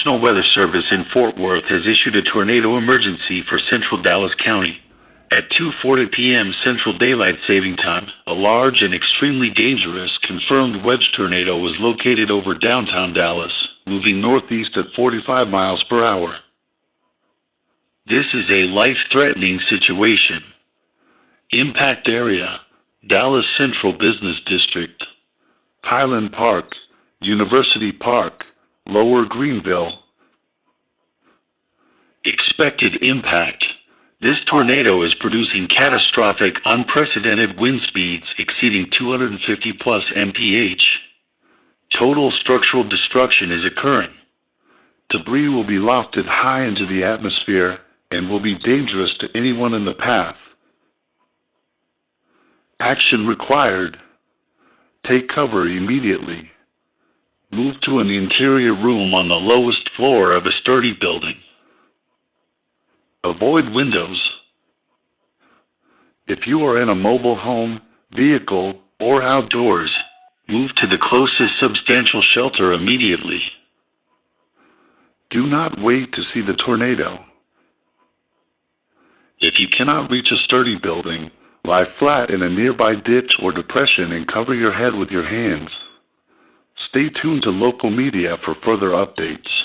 National Weather Service in Fort Worth has issued a tornado emergency for central Dallas County. At 2:40 p.m. Central Daylight Saving Time, a large and extremely dangerous confirmed wedge tornado was located over downtown Dallas, moving northeast at 45 miles per hour. This is a life-threatening situation. Impact area: Dallas Central Business District, Highland Park, University Park, Lower Greenville. Expected impact: this tornado is producing catastrophic, unprecedented wind speeds exceeding 250 plus mph. Total structural destruction is occurring. Debris will be lofted high into the atmosphere and will be dangerous to anyone in the path. Action required: take cover immediately. Move to an interior room on the lowest floor of a sturdy building. Avoid windows. If you are in a mobile home, vehicle, or outdoors, move to the closest substantial shelter immediately. Do not wait to see the tornado. If you cannot reach a sturdy building, lie flat in a nearby ditch or depression and cover your head with your hands. Stay tuned to local media for further updates.